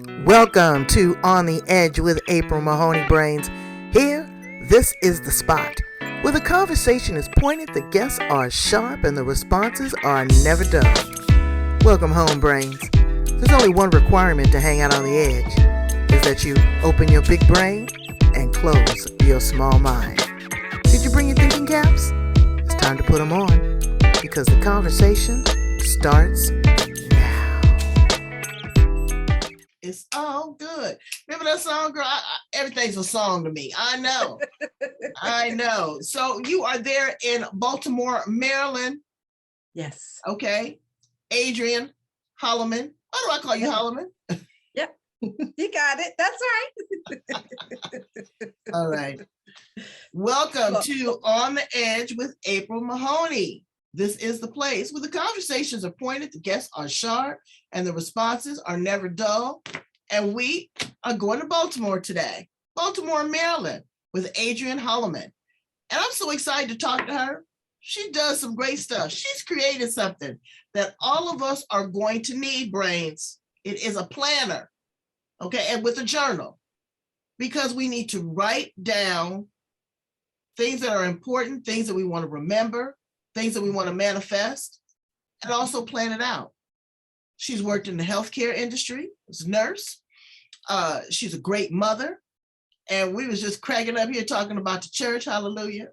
Welcome to On the Edge with April Mahoney Brains. Here, this is the spot where the conversation is pointed, the guests are sharp, and the responses are never dull. Welcome home, Brains. There's only one requirement to hang out on the edge, is that you open your big brain and close your small mind. Did you bring your thinking caps? It's time to put them on, because the conversation starts now. It's all good. Remember that song, girl? Everything's a song to me. I know. I know. So you are there in Baltimore, Maryland. Yes. Okay. Adrienne Hollimon. Why do I call you Hollimon? Yep. You got it. That's right. All right. Welcome to On the Edge with April Mahoney. This is the place where the conversations are pointed, the guests are sharp, and the responses are never dull. And we are going to Baltimore today, Baltimore, Maryland, with Adrienne Hollimon. And I'm so excited to talk to her. She does some great stuff. She's created something that all of us are going to need, Brains. It is a planner, okay, and with a journal, because we need to write down things that are important, things that we want to remember, things that we want to manifest, and also plan it out. She's worked in the healthcare industry as a nurse. She's a great mother. And we was just cracking up here talking about the church. Hallelujah.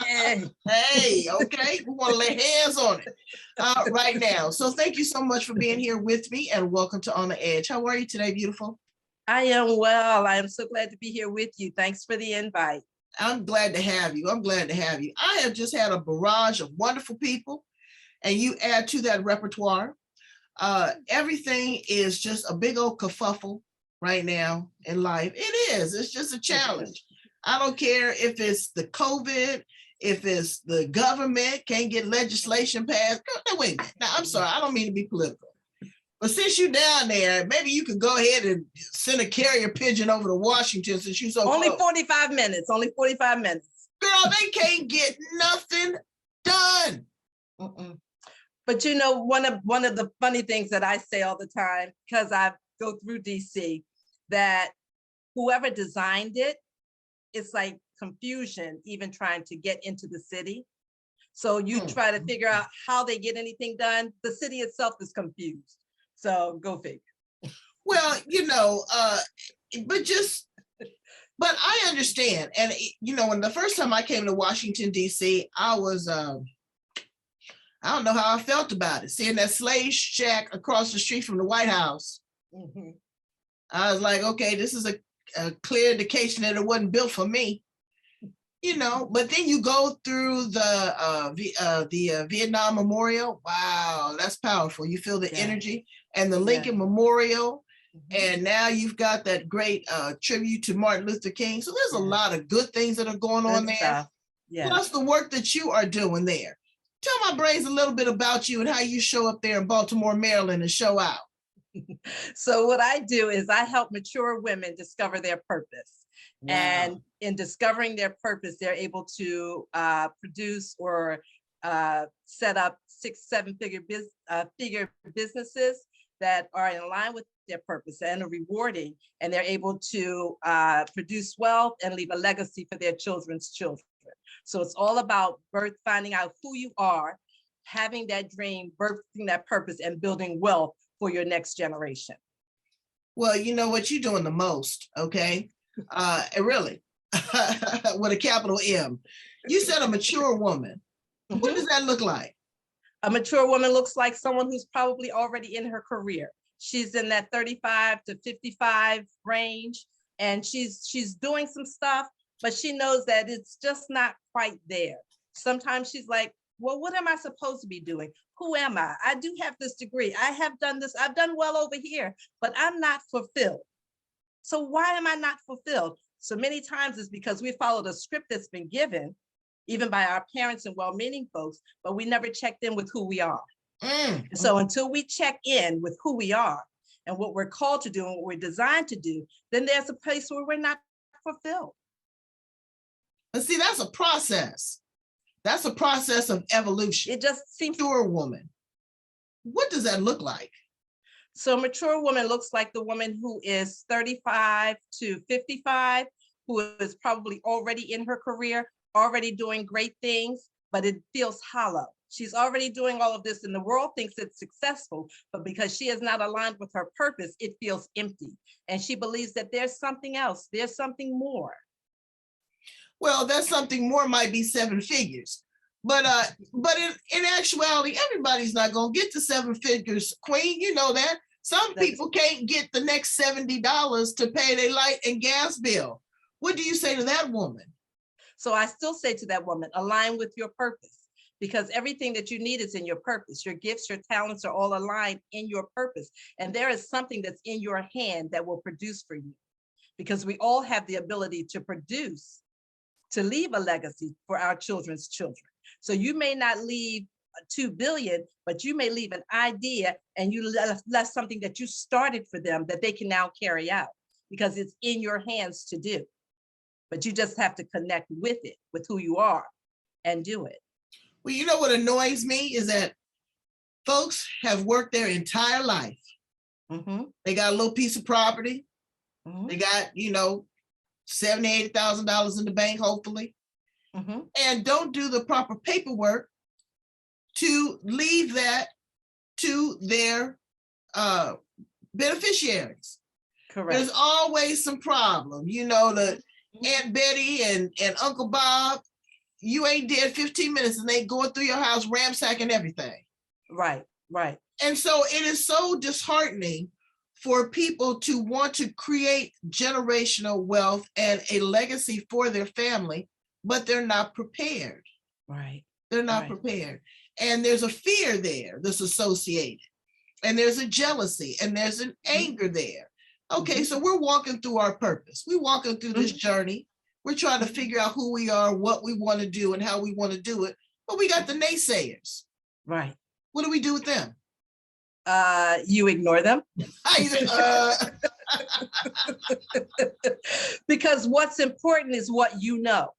Hey, okay. We want to lay hands on it right now. So thank you so much for being here with me, and welcome to On the Edge. How are you today, beautiful? I am well. I am so glad to be here with you. Thanks for the invite. I'm glad to have you. I'm glad to have you. I have just had a barrage of wonderful people, and you add to that repertoire. Everything is just a big old kerfuffle right now in life. It is. It's just a challenge. I don't care if it's the COVID, if it's the government can't get legislation passed. No, wait a minute. Now, I'm sorry. I don't mean to be political. But since you're down there, maybe you could go ahead and send a carrier pigeon over to Washington since you're so Only close. 45 minutes. Only 45 minutes. Girl, they can't get nothing done. Mm-mm. But you know, one of the funny things that I say all the time, because I go through DC, that whoever designed it, it's like confusion even trying to get into the city. So you try to figure out how they get anything done. The city itself is confused. So go figure. Well, you know, but I understand. And, you know, when the first time I came to Washington, D.C., I was, I don't know how I felt about it. Seeing that slave shack across the street from the White House. Mm-hmm. I was like, okay, this is a clear indication that it wasn't built for me. You know, but then you go through the Vietnam Memorial. Wow, that's powerful. You feel the energy, and the Lincoln Memorial. Mm-hmm. And now you've got that great tribute to Martin Luther King. So there's a lot of good things that are going on there. Plus the work that you are doing there. Tell my brains a little bit about you and how you show up there in Baltimore, Maryland, and show out. So what I do is I help mature women discover their purpose. Wow. And in discovering their purpose, they're able to produce or set up 6-7 figure businesses that are in line with their purpose and are rewarding, and they're able to produce wealth and leave a legacy for their children's children. So it's all about finding out who you are, having that dream, birthing that purpose, and building wealth for your next generation. Well, you know what, you're doing the most, okay? Really, with a capital M. You said a mature woman. Mm-hmm. What does that look like? A mature woman looks like someone who's probably already in her career. She's in that 35 to 55 range, and she's doing some stuff, but she knows that it's just not quite there. Sometimes she's like, well, what am I supposed to be doing? Who am I? I do have this degree. I have done this. I've done well over here, but I'm not fulfilled. So why am I not fulfilled? So many times it's because we followed a script that's been given, even by our parents and well-meaning folks, but we never checked in with who we are. So until we check in with who we are and what we're called to do and what we're designed to do, then there's a place where we're not fulfilled. But see, that's a process. That's a process of evolution. It just seems to a woman. What does that look like? So a mature woman looks like the woman who is 35 to 55, who is probably already in her career, already doing great things, but it feels hollow. She's already doing all of this and the world thinks it's successful, but because she is not aligned with her purpose, it feels empty. And she believes that there's something else, there's something more. Well, that something more might be 7 figures. But in actuality, everybody's not going to get to 7 figures, Queen. You know that. Some people can't get the next $70 to pay their light and gas bill. What do you say to that woman? So I still say to that woman, align with your purpose, because everything that you need is in your purpose. Your gifts, your talents are all aligned in your purpose. And there is something that's in your hand that will produce for you, because we all have the ability to produce, to leave a legacy for our children's children. So you may not leave 2 billion, but you may leave an idea and you left something that you started for them that they can now carry out, because it's in your hands to do. But you just have to connect with it, with who you are, and do it. Well, you know what annoys me is that folks have worked their entire life. Mm-hmm. They got a little piece of property. Mm-hmm. They got, $70,000, $80,000 in the bank, hopefully, Mm-hmm. and don't do the proper paperwork to leave that to their beneficiaries. Correct. There's always some problem. The Aunt Betty and Uncle Bob, you ain't dead 15 minutes and they going through your house ransacking everything. Right. And so it is so disheartening for people to want to create generational wealth and a legacy for their family, but they're not prepared. Right. They're not prepared. And there's a fear there that's associated. And there's a jealousy and there's an anger there. Okay, so we're walking through our purpose. We're walking through this journey. We're trying to figure out who we are, what we want to do, and how we want to do it. But we got the naysayers. Right. What do we do with them? You ignore them. Because what's important is what you know.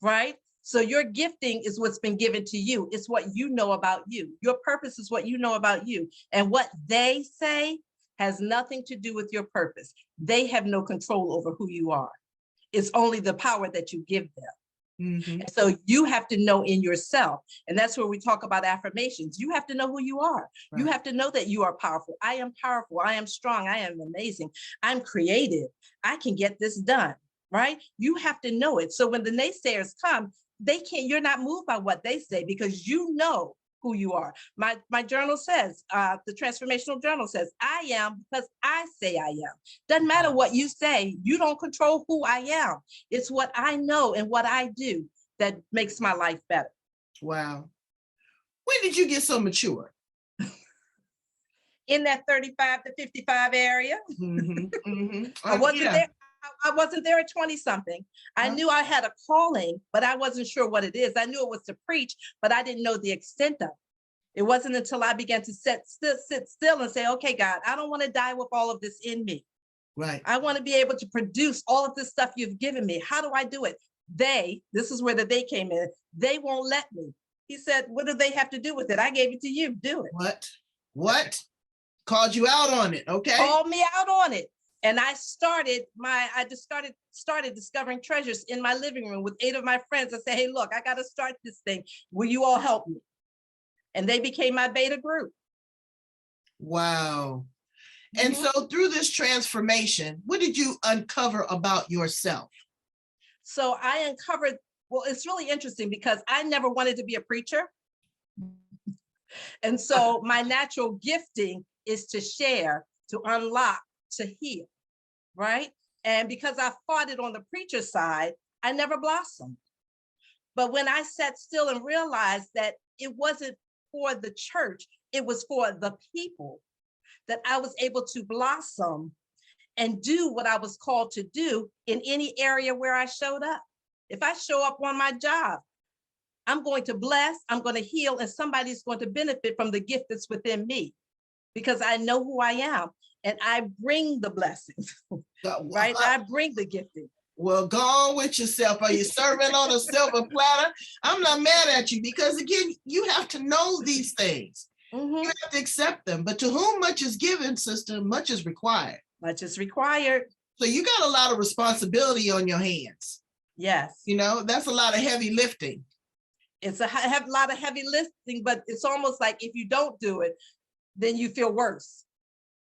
Right? So your gifting is what's been given to you. It's what you know about you. Your purpose is what you know about you. And what they say has nothing to do with your purpose. They have no control over who you are. It's only the power that you give them. Mm-hmm. And so you have to know in yourself. And that's where we talk about affirmations. You have to know who you are. Right. You have to know that you are powerful. I am powerful. I am strong. I am amazing. I'm creative. I can get this done. Right? You have to know it. So when the naysayers come, you're not moved by what they say, because you know who you are. My journal says, the transformational journal says, I am because I say I am. Doesn't matter what you say. You don't control who I am. It's what I know and what I do that makes my life better. Wow. When did you get so mature? In that 35 to 55 area. Mm-hmm, mm-hmm. I wasn't there at 20 something. I knew I had a calling, but I wasn't sure what it is. I knew it was to preach, but I didn't know the extent of it. It wasn't until I began to sit still and say, okay, God, I don't want to die with all of this in me. Right. I want to be able to produce all of this stuff you've given me. How do I do it? This is where they came in. They won't let me. He said, what do they have to do with it? I gave it to you. Do it. What? Called you out on it. Okay. Called me out on it. And I started discovering treasures in my living room with 8 of my friends. I said, hey, look, I got to start this thing. Will you all help me? And they became my beta group. Wow. And so through this transformation, what did you uncover about yourself? So I uncovered, well, it's really interesting because I never wanted to be a preacher. And so my natural gifting is to share, to unlock, to heal, right? And because I fought it on the preacher side, I never blossomed. But when I sat still and realized that it wasn't for the church, it was for the people, that I was able to blossom and do what I was called to do in any area where I showed up. If I show up on my job, I'm going to bless, I'm going to heal, and somebody's going to benefit from the gift that's within me because I know who I am. And I bring the blessings, right? I bring the gifting. Well, go on with yourself. Are you serving on a silver platter? I'm not mad at you because, again, you have to know these things. Mhm. You have to accept them. But to whom much is given, sister, much is required. Much is required. So you got a lot of responsibility on your hands. Yes. You know, that's a lot of heavy lifting. It's a lot of heavy lifting, but it's almost like if you don't do it, then you feel worse.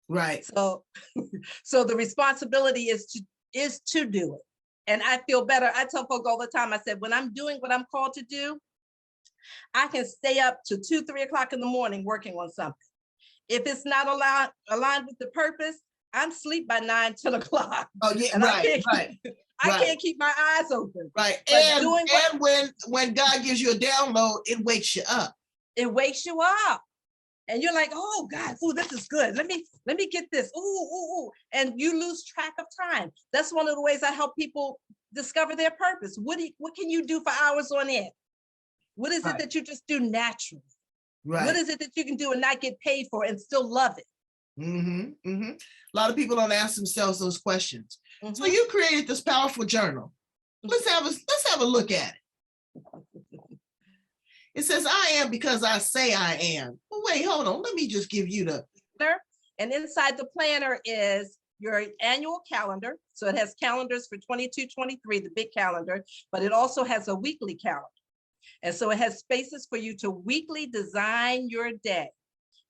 Right. So, so the responsibility is to do it. And I feel better. I tell folk all the time, I said, when I'm doing what I'm called to do, I can stay up to 2, 3 o'clock in the morning working on something. If it's not aligned with the purpose, I'm asleep by 9, 10 o'clock. Oh yeah, And right. I can't keep my eyes open. Right. But when God gives you a download, it wakes you up. It wakes you up. And you're like, oh God, ooh, this is good. Let me get this. Ooh. And you lose track of time. That's one of the ways I help people discover their purpose. What can you do for hours on end? What is it that you just do naturally? Right. What is it that you can do and not get paid for and still love it? A lot of people don't ask themselves those questions. So you created this powerful journal. Let's have a look at it. It says, I am because I say I am. Well, wait, hold on. Let me just give you the. And inside the planner is your annual calendar. So it has calendars for 22, 23, the big calendar, but it also has a weekly calendar. And so it has spaces for you to weekly design your day,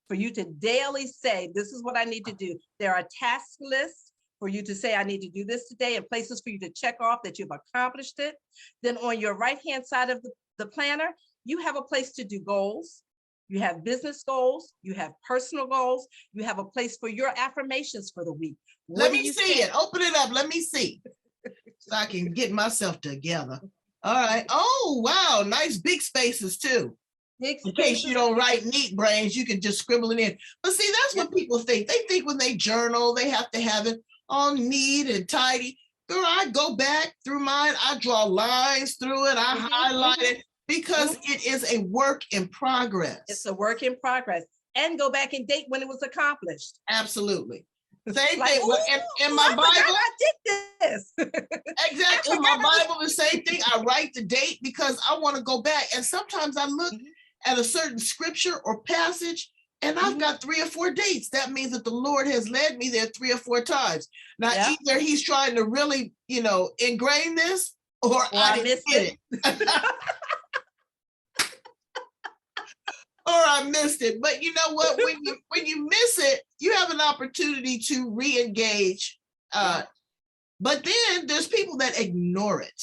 for you to daily say, this is what I need to do. There are task lists for you to say, I need to do this today, and places for you to check off that you've accomplished it. Then on your right-hand side of the planner, you have a place to do goals. You have business goals, you have personal goals, you have a place for your affirmations for the week. Let me see it. Open it up. Let me see. So I can get myself together. All right. Oh, wow. Nice big spaces too. In case you don't write neat brains, you can just scribble it in. But see, that's what people think. They think when they journal, they have to have it all neat and tidy. Girl, I go back through mine. I draw lines through it. I highlight it. Because it is a work in progress. It's a work in progress. And go back and date when it was accomplished. Absolutely. Same like, thing. In my Bible, I did this. Exactly. In my Bible, the same thing. I write the date because I want to go back. And sometimes I look at a certain scripture or passage, and I've got 3 or 4 dates. That means that the Lord has led me there 3 or 4 times. Now, either he's trying to really, ingrain this, or I didn't get it. Or I missed it. But you know what? When you miss it, you have an opportunity to re-engage. But then there's people that ignore it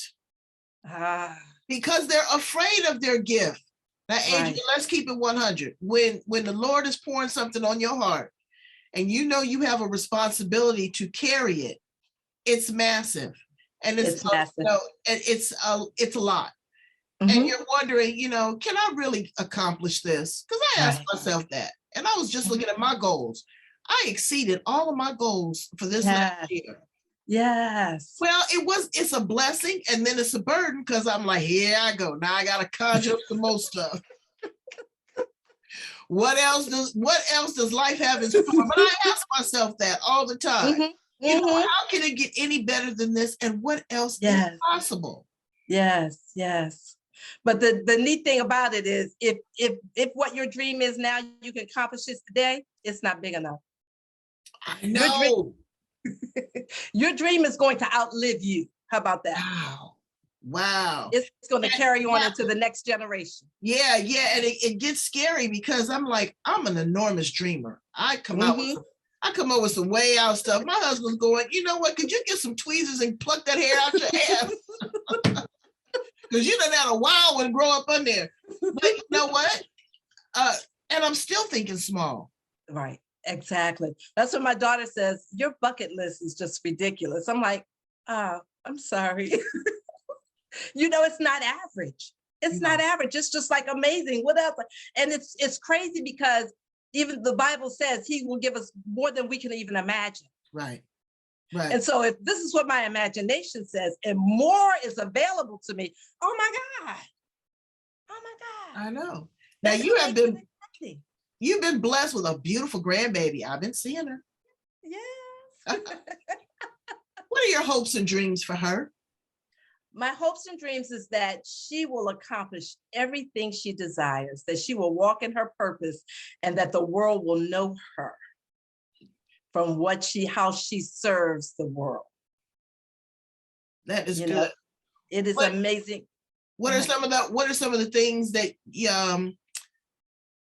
because they're afraid of their gift. Now, Adrienne, let's keep it 100. When the Lord is pouring something on your heart, and you know you have a responsibility to carry it, it's massive, and it's massive. It's a lot. And you're wondering, can I really accomplish this? Because I asked myself that. And I was just looking at my goals. I exceeded all of my goals for this last year. Yes. Well, it's a blessing, and then it's a burden because I'm like, here I go. Now I got to conjure up some more stuff. What else does life have in store? But I ask myself that all the time. How can it get any better than this? And what else is possible? Yes. But the neat thing about it is if what your dream is now, you can accomplish this today, it's not big enough. I know. Your dream is going to outlive you. How about that? Wow. It's going to carry on into the next generation. Yeah. And it gets scary because I'm like, I'm an enormous dreamer. I come up with some way out stuff. My husband's going, you know what? Could you get some tweezers and pluck that hair out your ass? Because you done had a wild one grow up on there. But you know what? And I'm still thinking small. Right. Exactly. That's what my daughter says. Your bucket list is just ridiculous. I'm like, I'm sorry. It's not average. It's not average. It's just like amazing. What else? And it's crazy because even the Bible says he will give us more than we can even imagine. Right. And so if this is what my imagination says and more is available to me, oh my God. I know. Now you've been blessed with a beautiful grandbaby. I've been seeing her. Yes. What are your hopes and dreams for her? My hopes and dreams is that she will accomplish everything she desires, that she will walk in her purpose, and that the world will know her from how she serves the world. That is You good. know, it is amazing. What are some of the things that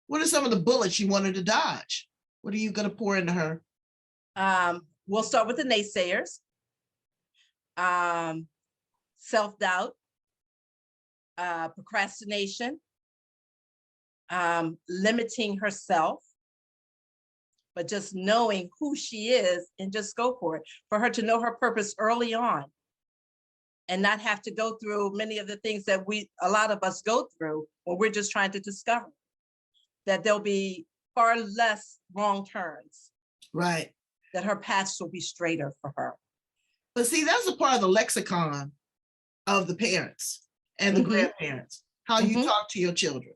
what are some of the bullets you wanted to dodge? What are you going to pour into her? We'll start with the naysayers. Self-doubt, procrastination, limiting herself, but just knowing who she is and just go for it. For her to know her purpose early on and not have to go through many of the things that a lot of us go through when we're just trying to discover, that there'll be far less wrong turns. Right. That her paths will be straighter for her. But see, that's a part of the lexicon of the parents and the grandparents, how you talk to your children.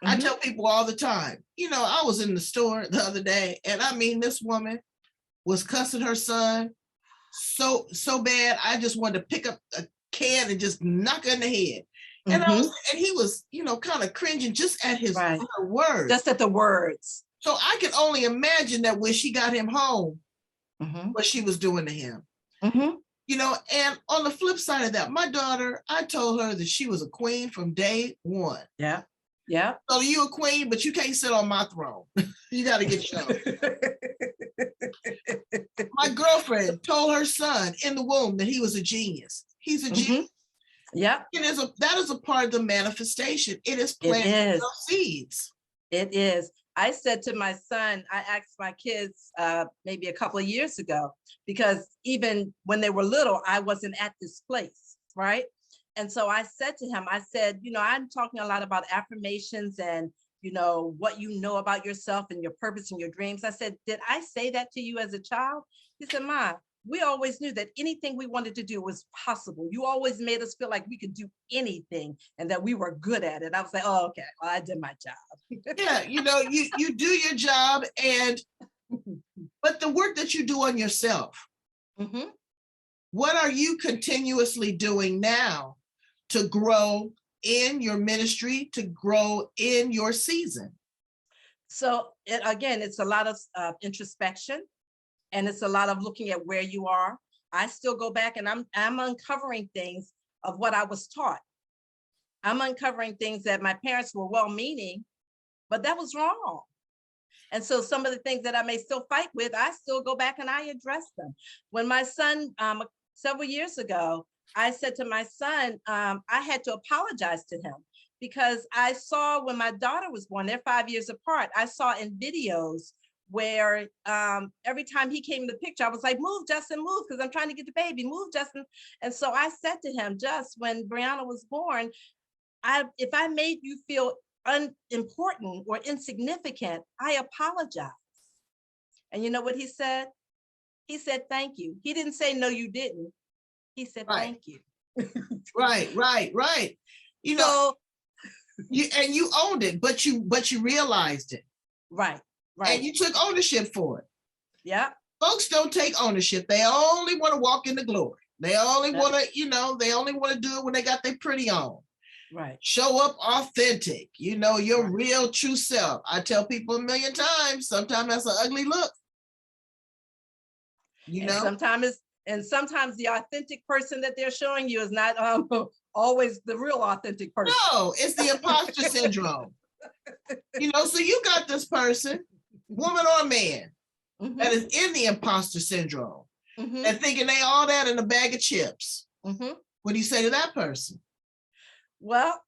I tell people all the time, I was in the store the other day, and I mean, this woman was cussing her son so bad, I just wanted to pick up a can and just knock her in the head. And he was, kind of cringing just at his words. Just at the words. So I can only imagine that when she got him home, what she was doing to him. And on the flip side of that, my daughter, I told her that she was a queen from day one. Yeah. Yeah. So you a queen, but you can't sit on my throne. You got to get your own. My girlfriend told her son in the womb that he was a genius. He's a genius. Yeah. That is a part of the manifestation. It is planting those seeds. It is. I said to my son, I asked my kids maybe a couple of years ago, because even when they were little, I wasn't at this place, right? And so I said to him, I said, I'm talking a lot about affirmations and, what you know about yourself and your purpose and your dreams. I said, did I say that to you as a child? He said, Ma, we always knew that anything we wanted to do was possible. You always made us feel like we could do anything and that we were good at it. I was like, oh, okay, well, I did my job. Yeah, you do your job, but the work that you do on yourself, what are you continuously doing now to grow in your ministry, to grow in your season? So it's a lot of introspection, and it's a lot of looking at where you are. I still go back and I'm uncovering things of what I was taught. I'm uncovering things that my parents were well-meaning, but that was wrong. And so some of the things that I may still fight with, I still go back and I address them. When my son, several years ago, I said to my son, I had to apologize to him because I saw when my daughter was born, they're 5 years apart, I saw in videos where every time he came in the picture, I was like, move, Justin, move, because I'm trying to get the baby, move, Justin. And so I said to him, just when Brianna was born, if I made you feel unimportant or insignificant, I apologize. And you know what he said? He said, thank you. He didn't say, no, you didn't. He said, thank you. Right. You owned it, but you realized it. Right. And you took ownership for it. Yeah. Folks don't take ownership. They only want to walk in the glory. They only want to, they only want to do it when they got their pretty on. Right. Show up authentic, your real true self. I tell people a million times, sometimes that's an ugly look. Sometimes the authentic person that they're showing you is not always the real authentic person. No, it's the impostor syndrome. So you got this person, woman or man, that is in the impostor syndrome and thinking they all that in a bag of chips. What do you say to that person? Well,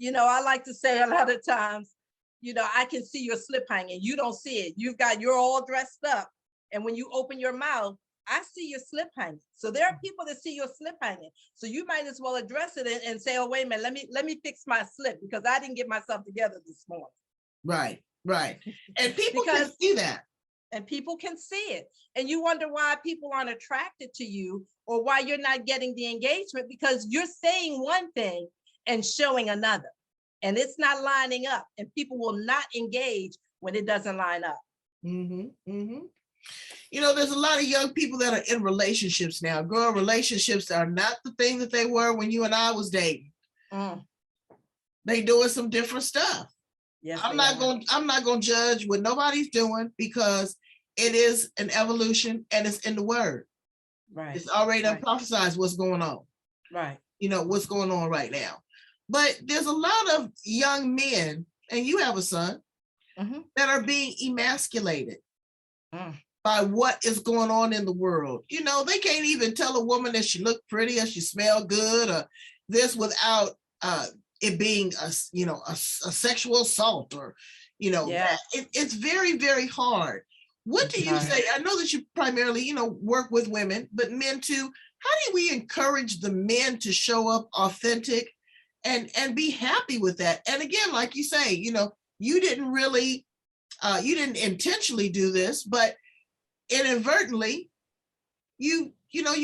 I like to say a lot of times, I can see your slip hanging. You don't see it. You're all dressed up. And when you open your mouth, I see your slip hanging. So there are people that see your slip hanging. So you might as well address it and say, oh, wait a minute, let me fix my slip because I didn't get myself together this morning. Right. And people can see that. And people can see it. And you wonder why people aren't attracted to you or why you're not getting the engagement because you're saying one thing and showing another. And it's not lining up. And people will not engage when it doesn't line up. You know, there's a lot of young people that are in relationships now. Girl, relationships are not the thing that they were when you and I was dating. They doing some different stuff. Yes, I'm not gonna judge what nobody's doing because it is an evolution and it's in the word. Right. It's already Right. prophesied what's going on. Right. You know, what's going on right now. But there's a lot of young men, and you have a son, that are being emasculated by what is going on in the world. You know, they can't even tell a woman that she look pretty or she smell good or this without it being a sexual assault or, you know, it's very, very hard. What do you say? I know that you primarily, you know, work with women, but men too. How do we encourage the men to show up authentic and be happy with that? And again, like you say, you know, you didn't really, you didn't intentionally do this, but inadvertently, you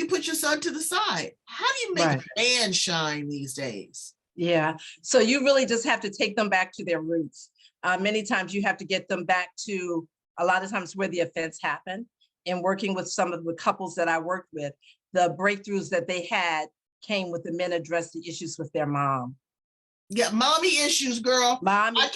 put your son to the side. How do you make a man shine these days? Yeah. So you really just have to take them back to their roots. Many times you have to get them back to a lot of times where the offense happened. And working with some of the couples that I worked with, the breakthroughs that they had came with the men address the issues with their mom. Yeah, mommy issues, girl. I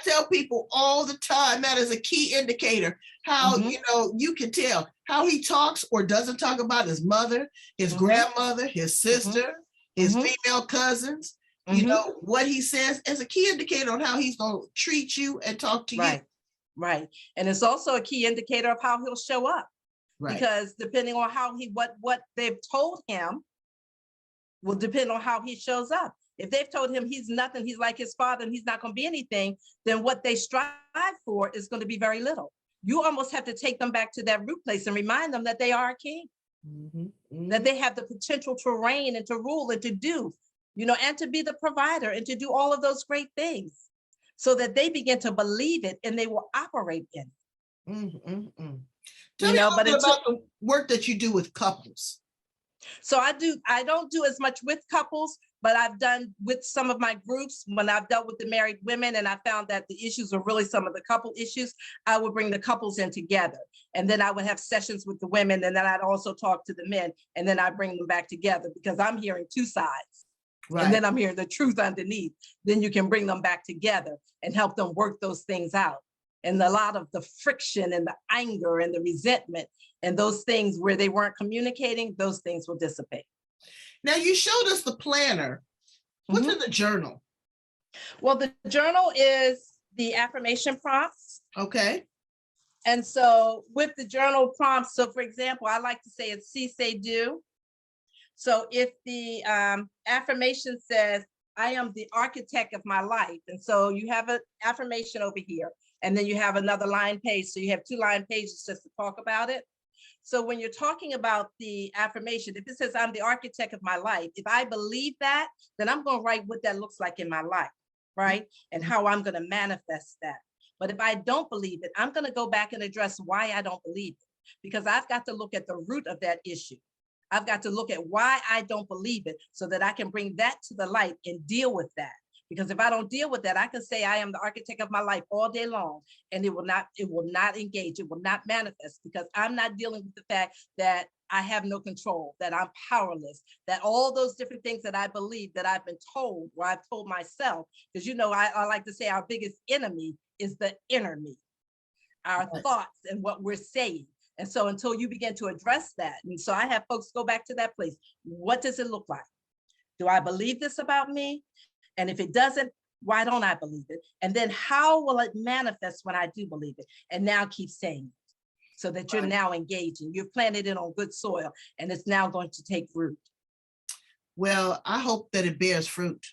tell people all the time that is a key indicator how you know you can tell how he talks or doesn't talk about his mother, his grandmother, his sister, his female cousins. You know what he says as a key indicator on how he's going to treat you and talk to you. Right. And it's also a key indicator of how he'll show up. Right. Because depending on how what they've told him will depend on how he shows up. If they've told him he's nothing, he's like his father and he's not going to be anything, then what they strive for is going to be very little. You almost have to take them back to that root place and remind them that they are a king, that they have the potential to reign and to rule and to do, you know, and to be the provider and to do all of those great things so that they begin to believe it and they will operate in it. Tell me a little bit about the work that you do with couples. So I don't do as much with couples, but I've done with some of my groups when I've dealt with the married women and I found that the issues are really some of the couple issues. I would bring the couples in together and then I would have sessions with the women and then I'd also talk to the men and then I bring them back together because I'm hearing two sides. Right. And then I'm hearing the truth underneath. Then you can bring them back together and help them work those things out. And a lot of the friction and the anger and the resentment and those things where they weren't communicating, those things will dissipate. Now you showed us the planner. What's in the journal? Well, the journal is the affirmation prompts. Okay. And so with the journal prompts, so for example, I like to say it's see, say, do. So if the affirmation says, I am the architect of my life. And so you have an affirmation over here, and then you have another line page. So you have 2 line pages just to talk about it. So when you're talking about the affirmation, if it says I'm the architect of my life, if I believe that, then I'm going to write what that looks like in my life, right? And how I'm going to manifest that. But if I don't believe it, I'm going to go back and address why I don't believe it, because I've got to look at the root of that issue. I've got to look at why I don't believe it so that I can bring that to the light and deal with that. Because if I don't deal with that, I can say I am the architect of my life all day long and it will not engage, it will not manifest because I'm not dealing with the fact that I have no control, that I'm powerless, that all those different things that I believe that I've been told or I've told myself, because you know, I like to say our biggest enemy is the inner me, our thoughts and what we're saying. And so until you begin to address that, and so I have folks go back to that place. What does it look like? Do I believe this about me? And if it doesn't, why don't I believe it? And then how will it manifest when I do believe it? And now keep saying it so that you're now engaging. You've planted it on good soil and it's now going to take root. Well, I hope that it bears fruit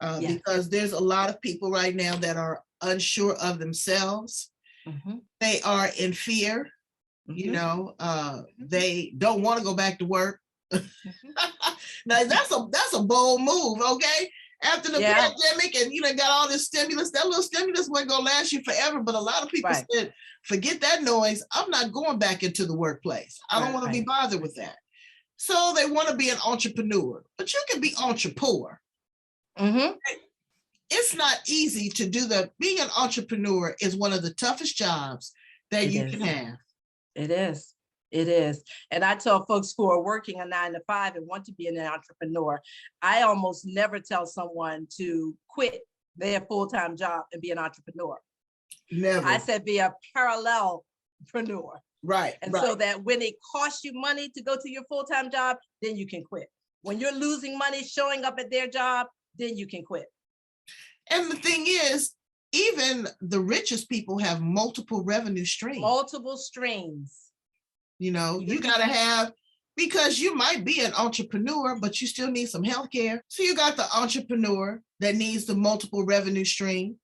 because there's a lot of people right now that are unsure of themselves. They are in fear. You know, they don't want to go back to work. Now that's a bold move, okay? After the pandemic and you know got all this stimulus, that little stimulus wasn't gonna last you forever. But a lot of people said, forget that noise. I'm not going back into the workplace. I don't want to be bothered with that. So they want to be an entrepreneur, but you can be entrepreneur. It's not easy to do that. Being an entrepreneur is one of the toughest jobs that you can have. It is. It is. And I tell folks who are working a 9 to 5 and want to be an entrepreneur, I almost never tell someone to quit their full-time job and be an entrepreneur. Never. I said be a parallelpreneur. Right. And right. so that when it costs you money to go to your full-time job, then you can quit. When you're losing money showing up at their job, then you can quit. And the thing is, even the richest people have multiple revenue streams. Multiple streams. You know, you got to have, because you might be an entrepreneur, but you still need some health care. So you got the entrepreneur that needs the multiple revenue stream,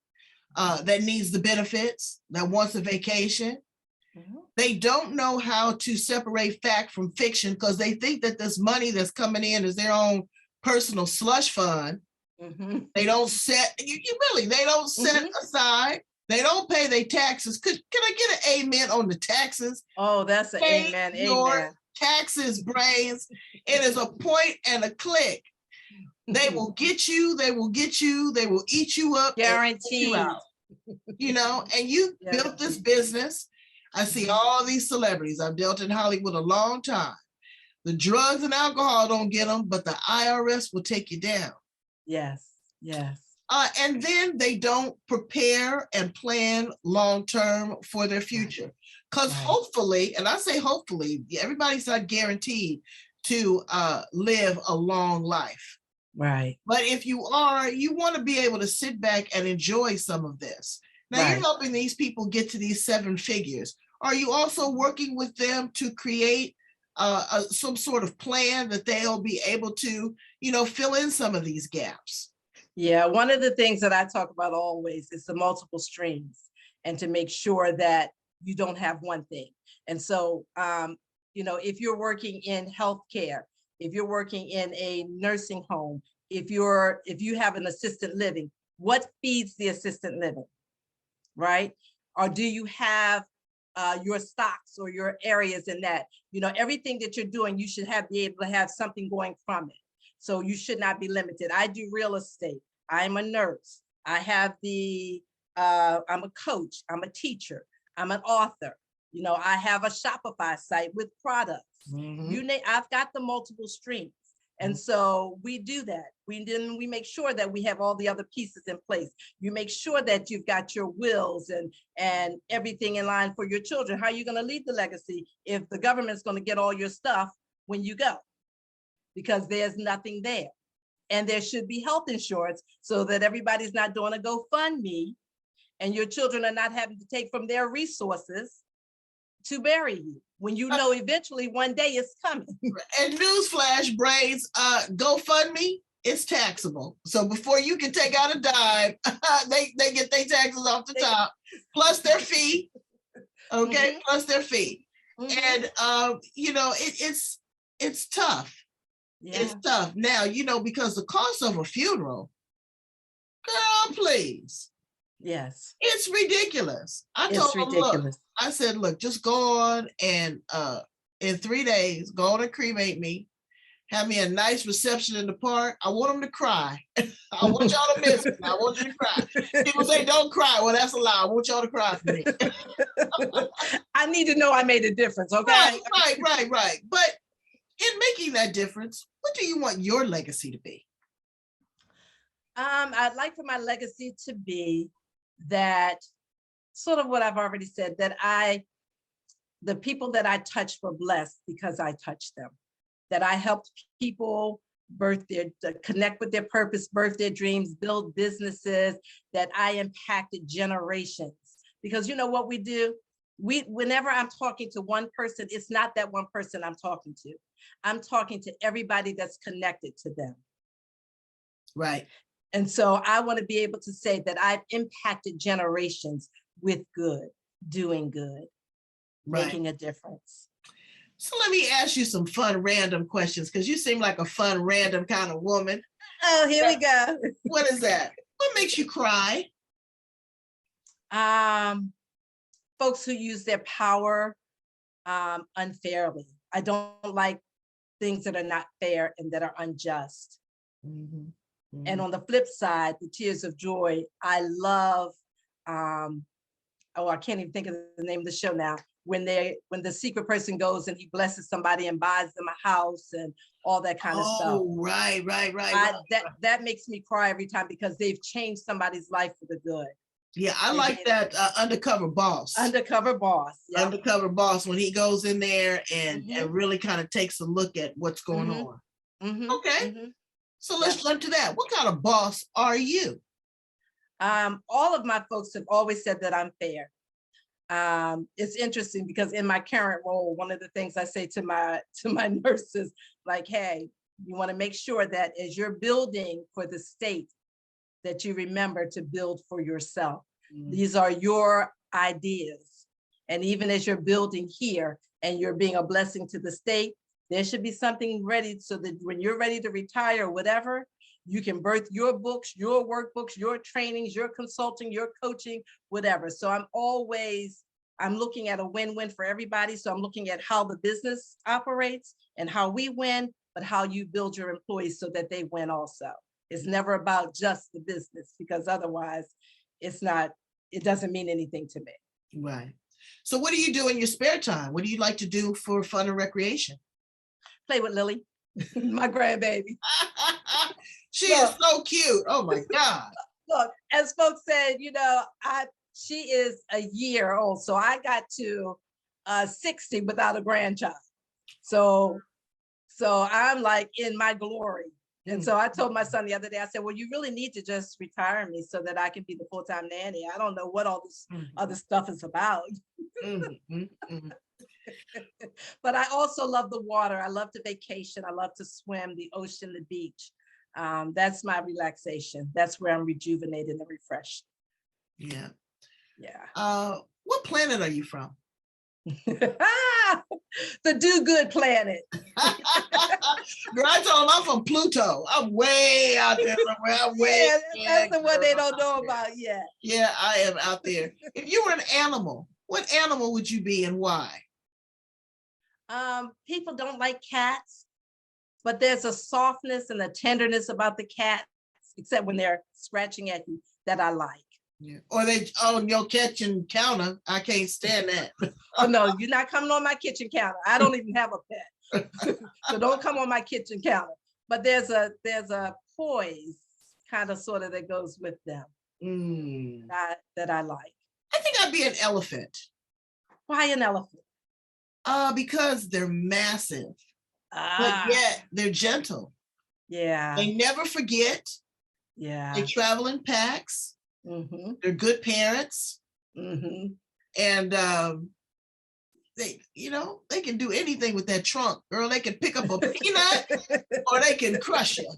that needs the benefits, that wants a vacation. Mm-hmm. They don't know how to separate fact from fiction because they think that this money that's coming in is their own personal slush fund. Mm-hmm. They don't set, they don't set aside. They don't pay their taxes. Can I get an amen on the taxes? Oh, that's an amen. Amen. Taxes, brains. It is a point and a click. They will get you. They will get you. They will eat you up. Guaranteed. You know, and you built this business. I see all these celebrities. I've dealt in Hollywood a long time. The drugs and alcohol don't get them, but the IRS will take you down. Yes. Yes. And then they don't prepare and plan long-term for their future. Because hopefully, and I say hopefully, everybody's not guaranteed to live a long life. Right. But if you are, you want to be able to sit back and enjoy some of this. Now you're helping these people get to these 7 figures. Are you also working with them to create some sort of plan that they'll be able to, fill in some of these gaps? Yeah, one of the things that I talk about always is the multiple streams and to make sure that you don't have one thing. And so, if you're working in healthcare, if you're working in a nursing home, if you have an assisted living, what feeds the assisted living, right? Or do you have your stocks or your areas in that? Everything that you're doing, you should be able to have something going from it. So you should not be limited. I do real estate. I'm a nurse. I have I'm a coach. I'm a teacher. I'm an author. I have a Shopify site with products. Mm-hmm. I've got the multiple streams. And so we do that. We make sure that we have all the other pieces in place. You make sure that you've got your wills and everything in line for your children. How are you going to leave the legacy if the government's going to get all your stuff when you go? Because there's nothing there. And there should be health insurance so that everybody's not doing a GoFundMe and your children are not having to take from their resources to bury you when you know eventually one day it's coming. And newsflash, brains, GoFundMe, it's taxable. So before you can take out a dime, they get their taxes off the top, plus their fee. Okay, plus their fee. And it's tough. Yeah. It's tough. Now, because the cost of a funeral, girl, please. Yes. It's ridiculous. I told them, look, I said, look, just go on and in 3 days, go on and cremate me. Have me a nice reception in the park. I want them to cry. I want y'all to miss me. I want you to cry. People say, don't cry. Well, that's a lie. I want y'all to cry for me. I need to know I made a difference, okay? Right. But in making that difference, what do you want your legacy to be? I'd like for my legacy to be that, sort of what I've already said, that the people that I touched were blessed because I touched them, that I helped people connect with their purpose, birth their dreams, build businesses, that I impacted generations. Because you know what we do? Whenever I'm talking to one person, it's not that one person I'm talking to. I'm talking to everybody that's connected to them. Right. And so I want to be able to say that I've impacted generations with good, doing good, making a difference. So let me ask you some fun, random questions, because you seem like a fun, random kind of woman. Oh, here we go. What is that? What makes you cry? Folks who use their power unfairly. I don't like things that are not fair and that are unjust. Mm-hmm. Mm-hmm. And on the flip side, the tears of joy, I love, I can't even think of the name of the show now, when the secret person goes and he blesses somebody and buys them a house and all that kind of stuff. Oh, right. That makes me cry every time because they've changed somebody's life for the good. Yeah, I like that Undercover Boss. Undercover Boss. Yep. Undercover Boss, when he goes in there and really kind of takes a look at what's going on. Okay. So let's jump to that. What kind of boss are you? All of my folks have always said that I'm fair. It's interesting because in my current role, one of the things I say to my nurses, like, hey, you want to make sure that as you're building for the state, that you remember to build for yourself. These are your ideas. And even as you're building here and you're being a blessing to the state, there should be something ready so that when you're ready to retire or whatever, you can birth your books, your workbooks, your trainings, your consulting, your coaching, whatever. So I'm looking at a win-win for everybody. So I'm looking at how the business operates and how we win, but how you build your employees so that they win also. It's never about just the business because otherwise it doesn't mean anything to me. Right. So what do you do in your spare time? What do you like to do for fun and recreation? Play with Lily, my grandbaby. She is so cute. Oh my God. Look, as folks said, she is a year old. So I got to 60 without a grandchild. So I'm like in my glory. And so I told my son the other day, I said, well, you really need to just retire me so that I can be the full-time nanny. I don't know what all this other stuff is about. But I also love the water. I love to vacation. I love to swim, the ocean, the beach. That's my relaxation. That's where I'm rejuvenated and refreshed. Yeah. Yeah. What planet are you from? The do-good planet. Girl, I told them I'm from Pluto. I'm way out there somewhere. That's the one they don't know about yet. Yeah, I am out there. If you were an animal, what animal would you be and why? People don't like cats, but there's a softness and a tenderness about the cats, except when they're scratching at you, that I like. Yeah. Or your kitchen counter. I can't stand that. Oh no, you're not coming on my kitchen counter. I don't even have a pet. So don't come on my kitchen counter. But there's a poise kind of sort of that goes with them that I like. I think I'd be an elephant. Why an elephant? Because they're massive, but yet they're gentle. Yeah. They never forget. Yeah. They travel in packs. They're good parents. And they can do anything with that trunk, girl. They can pick up a peanut or they can crush you.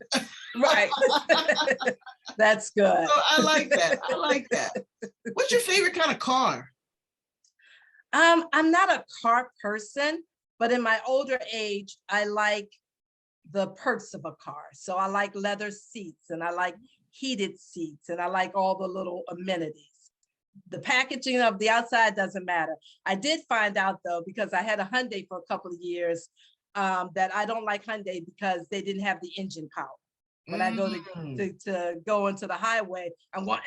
Right. That's good. So I like that. What's your favorite kind of car? I'm not a car person, but in my older age, I like the perks of a car. So I like leather seats and I like heated seats and I like all the little amenities. The packaging of the outside doesn't matter. I did find out though, because I had a Hyundai for a couple of years, that I don't like Hyundai because they didn't have the engine power. When I go to go into the highway, I'm going,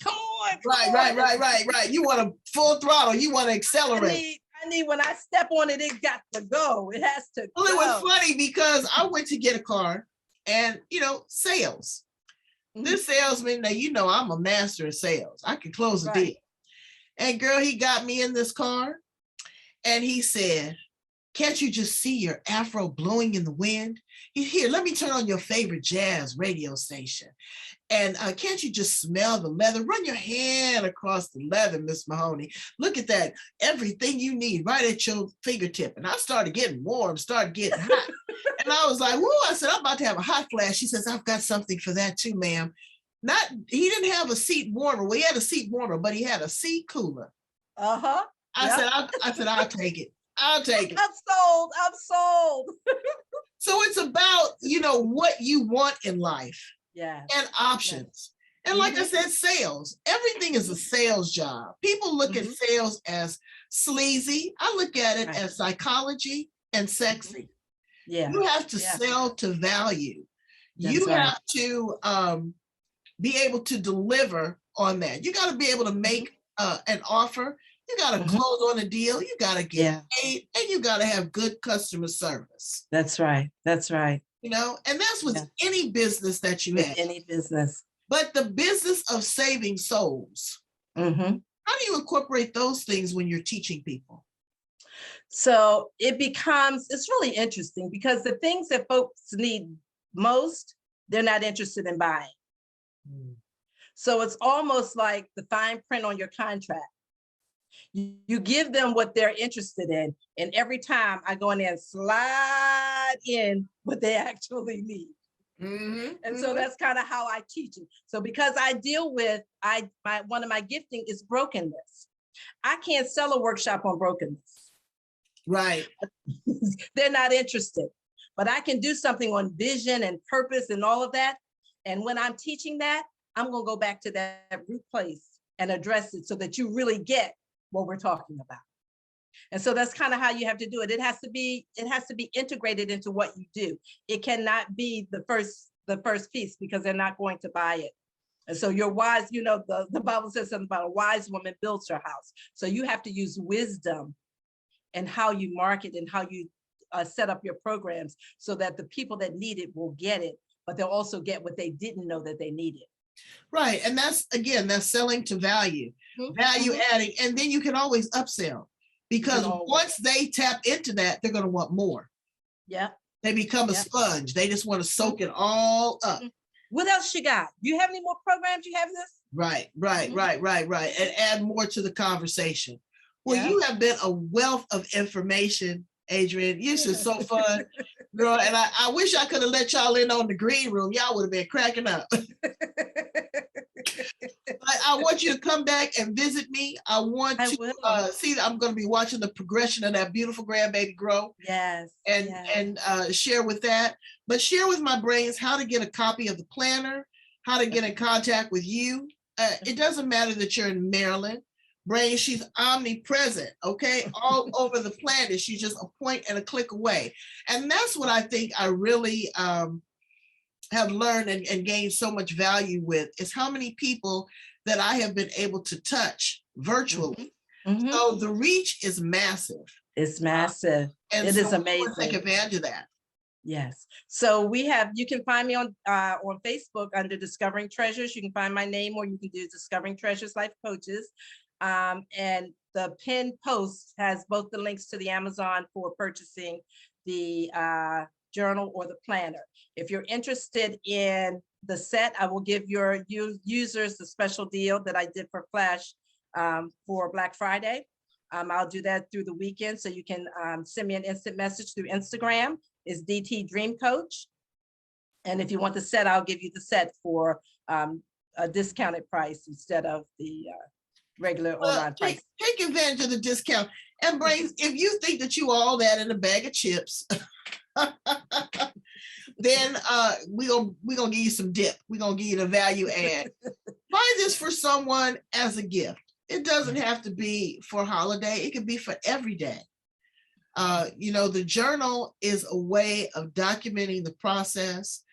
come on. Right. You want a full throttle. You want to accelerate. I need when I step on it, it got to go. It has to go. Well, it was funny because I went to get a car and, sales. This salesman, now, I'm a master of sales. I can close a deal. And girl, he got me in this car and he said, can't you just see your afro blowing in the wind? Here, let me turn on your favorite jazz radio station. And can't you just smell the leather? Run your hand across the leather, Miss Mahoney. Look at that. Everything you need right at your fingertip. And I started getting warm, started getting hot. And I was like, whoa, I said, I'm about to have a hot flash. She says, I've got something for that too, ma'am. He didn't have a seat warmer. Well, he had a seat warmer, but he had a seat cooler. I said, I'll take it. I'll take it. I'm sold. So it's about, what you want in life. Yeah. And options. And like I said, sales. Everything is a sales job. People look at sales as sleazy. I look at it as psychology and sexy. Yeah. You have to sell to value. You have to be able to deliver on that. You got to be able to make an offer You got to close on a deal. You got to get paid, and you got to have good customer service. That's right. That's right. You know, and that's with any business that you have. Any business. But the business of saving souls, how do you incorporate those things when you're teaching people? So it's really interesting because the things that folks need most, they're not interested in buying. So it's almost like the fine print on your contract. You give them what they're interested in, and every time I go in there and slide in what they actually need. And so that's kind of how I teach it. So because I deal with, one of my gifting is brokenness. I can't sell a workshop on brokenness. Right. They're not interested, but I can do something on vision and purpose and all of that. And when I'm teaching that, I'm going to go back to that root place and address it so that you really get what we're talking about. And so that's kind of how you have to do it. It has to be integrated into what you do. It cannot be the first piece because they're not going to buy it. And so you're wise, you know, the Bible says something about a wise woman builds her house. So you have to use wisdom and how you market and how you set up your programs so that the people that need it will get it, but they'll also get what they didn't know that they needed. Right. And that's selling to value, value adding. And then you can always upsell because once they tap into that, they're going to want more. Yeah. They become a sponge. They just want to soak it all up. What else you got? Do you have any more programs? You have this? Right. And add more to the conversation. Well, you have been a wealth of information, Adrienne. This is so fun, girl. And I wish I could have let y'all in on the green room. Y'all would have been cracking up. I want you to come back and visit me. I want to see that I'm going to be watching the progression of that beautiful grandbaby grow. Yes. And share with that. But share with my brains how to get a copy of the planner, how to get in contact with you. It doesn't matter that you're in Maryland. Brain, she's omnipresent, okay, all over the planet. She's just a point and a click away. And that's what I think I really have learned and gained so much value with is how many people that I have been able to touch virtually. So the reach is massive. It's massive. And it is amazing. I want to take advantage of that. Yes. So you can find me on Facebook under Discovering Treasures. You can find my name, or you can do Discovering Treasures Life Coaches. And the pinned post has both the links to the Amazon for purchasing the journal or the planner. If you're interested in the set, I will give your users the special deal that I did for Flash for Black Friday. I'll do that through the weekend. So you can send me an instant message through Instagram. It's DT Dream Coach. And if you want the set, I'll give you the set for a discounted price instead of the regular online price. Take advantage of the discount. And Brains, if you think that you are all that in a bag of chips, then we're gonna give you some dip. We're gonna give you the value add. Buy this for someone as a gift. It doesn't have to be for holiday. It can be for every day. The journal is a way of documenting the process,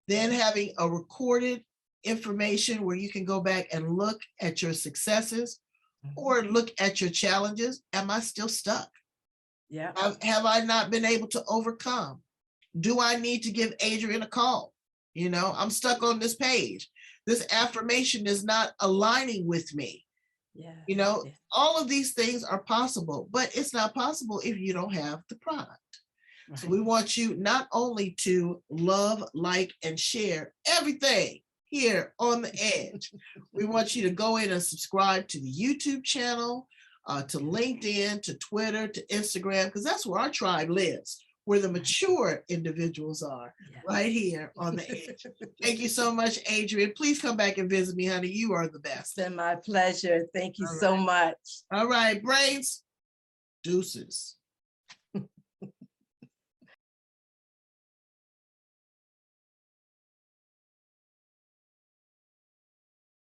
then having a recorded information where you can go back and look at your successes or look at your challenges. Am I still stuck? Yeah. Have I not been able to overcome? Do I need to give Adrienne a call? I'm stuck on this page. This affirmation is not aligning with me. Yeah. All of these things are possible, but it's not possible if you don't have the product. Right. So we want you not only to love, like, and share everything here on the Edge. We want you to go in and subscribe to the YouTube channel, to LinkedIn, to Twitter, to Instagram, because that's where our tribe lives, where the mature individuals are, right here on the Edge. Thank you so much, Adrienne. Please come back and visit me, honey. You are the best. It's been my pleasure. Thank you so much. All right, Brains, deuces.